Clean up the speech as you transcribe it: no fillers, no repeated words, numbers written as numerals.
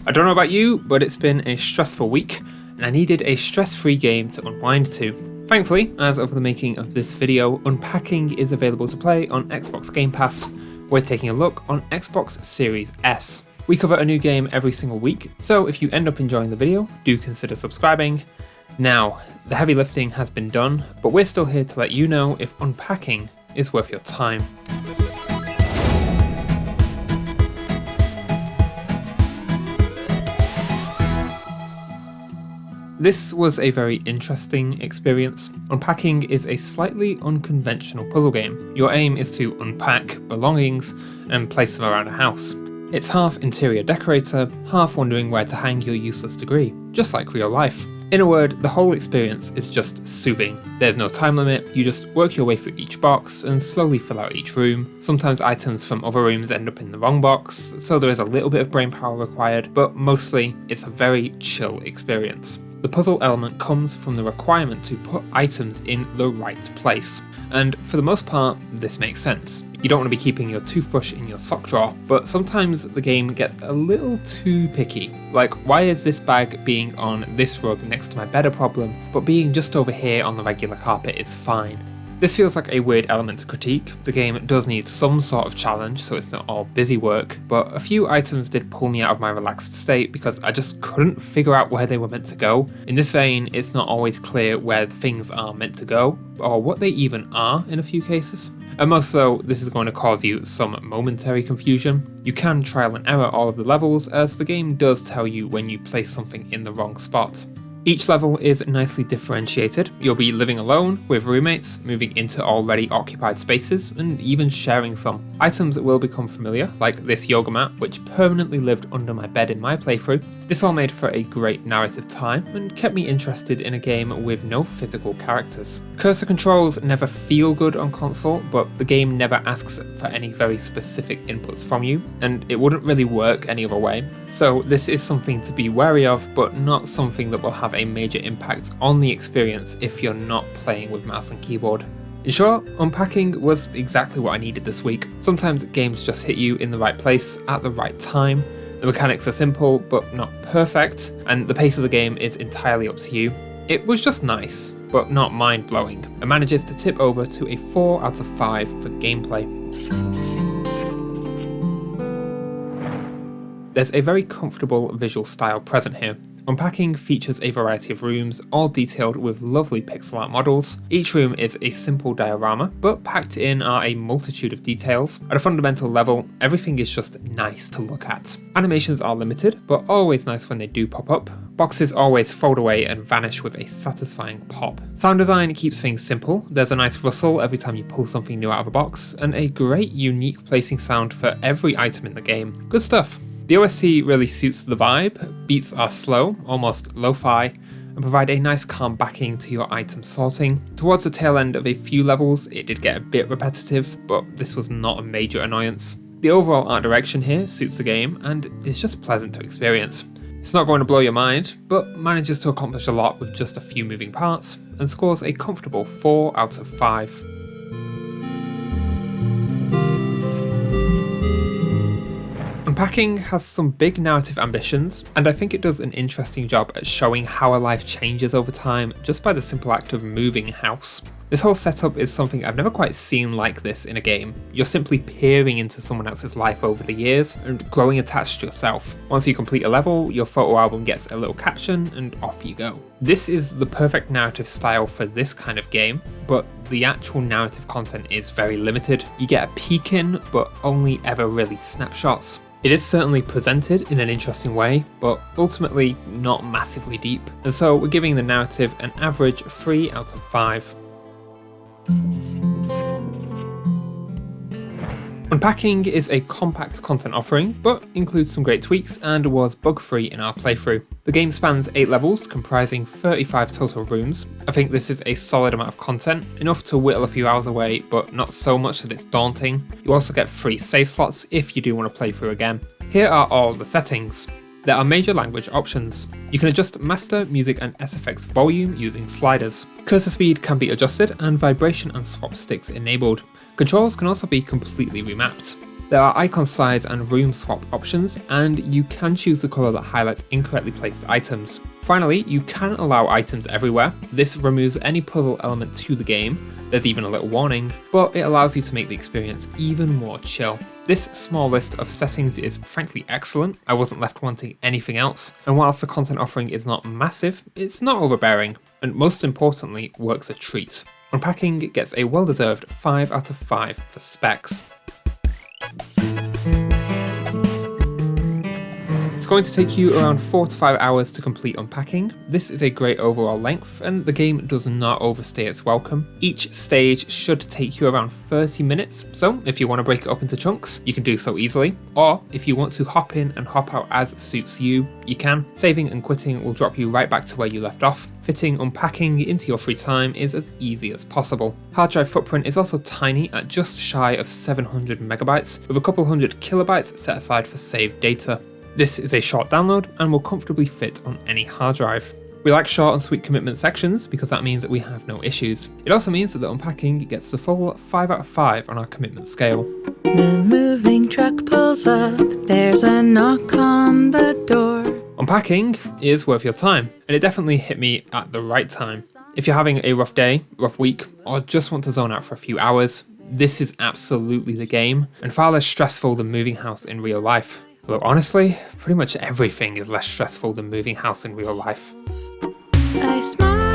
I don't know about you, but it's been a stressful week, and I needed a stress-free game to unwind to. Thankfully, as of the making of this video, Unpacking is available to play on Xbox Gamepass. We're taking a look on Xbox Series S. We cover a new game every single week, so if you end up enjoying the video, do consider subscribing. Now, the heavy lifting has been done, but we're still here to let you know if Unpacking is worth your time. This was a very interesting experience. Unpacking is a slightly unconventional puzzle game. Your aim is to unpack belongings and place them around a house. It's half interior decorator, half wondering where to hang your useless degree, just like real life. In a word, the whole experience is just soothing. There's no time limit, you just work your way through each box and slowly fill out each room. Sometimes items from other rooms end up in the wrong box, so there is a little bit of brain power required, but mostly it's a very chill experience. The puzzle element comes from the requirement to put items in the right place, and for the most part, this makes sense. You don't want to be keeping your toothbrush in your sock drawer, but sometimes the game gets a little too picky. Like, why is this bag being on this rug next to my bed a problem, but being just over here on the regular carpet is fine? This feels like a weird element to critique. The game does need some sort of challenge, so it's not all busy work, but a few items did pull me out of my relaxed state because I just couldn't figure out where they were meant to go. In this vein, it's not always clear where things are meant to go, or what they even are in a few cases. And most so, this is going to cause you some momentary confusion. You can trial and error all of the levels, as the game does tell you when you place something in the wrong spot. Each level is nicely differentiated. You'll be living alone with roommates, moving into already occupied spaces, and even sharing some. Items will become familiar, like this yoga mat, which permanently lived under my bed in my playthrough. This all made for a great narrative time and kept me interested in a game with no physical characters. Cursor controls never feel good on console, but the game never asks for any very specific inputs from you, and it wouldn't really work any other way. So this is something to be wary of, but not something that will have a major impact on the experience if you're not playing with mouse and keyboard. In short, Unpacking was exactly what I needed this week. Sometimes games just hit you in the right place at the right time. The mechanics are simple but not perfect, and the pace of the game is entirely up to you. It was just nice, but not mind-blowing, and manages to tip over to a 4 out of 5 for gameplay. There's a very comfortable visual style present here. Unpacking features a variety of rooms, all detailed with lovely pixel art models. Each room is a simple diorama, but packed in are a multitude of details. At a fundamental level, everything is just nice to look at. Animations are limited, but always nice when they do pop up. Boxes always fold away and vanish with a satisfying pop. Sound design keeps things simple. There's a nice rustle every time you pull something new out of a box, and a great unique placing sound for every item in the game. Good stuff. The OST really suits the vibe. Beats are slow, almost lo-fi, and provide a nice calm backing to your item sorting. Towards the tail end of a few levels, it did get a bit repetitive, but this was not a major annoyance. The overall art direction here suits the game, and is just pleasant to experience. It's not going to blow your mind, but manages to accomplish a lot with just a few moving parts, and scores a comfortable 4 out of 5. Unpacking has some big narrative ambitions, and I think it does an interesting job at showing how a life changes over time just by the simple act of moving house. This whole setup is something I've never quite seen like this in a game. You're simply peering into someone else's life over the years and growing attached to yourself. Once you complete a level, your photo album gets a little caption and off you go. This is the perfect narrative style for this kind of game, but the actual narrative content is very limited. You get a peek in, but only ever really snapshots. It is certainly presented in an interesting way, but ultimately not massively deep, and so we're giving the narrative an average 3 out of 5. Unpacking is a compact content offering, but includes some great tweaks and was bug-free in our playthrough. The game spans 8 levels, comprising 35 total rooms. I think this is a solid amount of content, enough to whittle a few hours away, but not so much that it's daunting. You also get free save slots if you do want to play through again. Here are all the settings. There are major language options. You can adjust master, music and SFX volume using sliders. Cursor speed can be adjusted and vibration and swap sticks enabled. Controls can also be completely remapped. There are icon size and room swap options, and you can choose the colour that highlights incorrectly placed items. Finally, you can allow items everywhere. This removes any puzzle element to the game. There's even a little warning, but it allows you to make the experience even more chill. This small list of settings is frankly excellent. I wasn't left wanting anything else, and whilst the content offering is not massive, it's not overbearing, and most importantly, works a treat. Unpacking gets a well-deserved 5 out of 5 for specs. It's going to take you around 4 to 5 hours to complete Unpacking. This is a great overall length, and the game does not overstay its welcome. Each stage should take you around 30 minutes, so if you want to break it up into chunks, you can do so easily. Or if you want to hop in and hop out as suits you, you can. Saving and quitting will drop you right back to where you left off. Fitting Unpacking into your free time is as easy as possible. Hard drive footprint is also tiny at just shy of 700 megabytes, with a couple hundred kilobytes set aside for saved data. This is a short download and will comfortably fit on any hard drive. We like short and sweet commitment sections because that means that we have no issues. It also means that the Unpacking gets the full 5 out of 5 on our commitment scale. The moving truck pulls up, there's a knock on the door. Unpacking is worth your time, and it definitely hit me at the right time. If you're having a rough day, rough week, or just want to zone out for a few hours, this is absolutely the game, and far less stressful than moving house in real life. Although honestly, pretty much everything is less stressful than moving house in real life. I smile.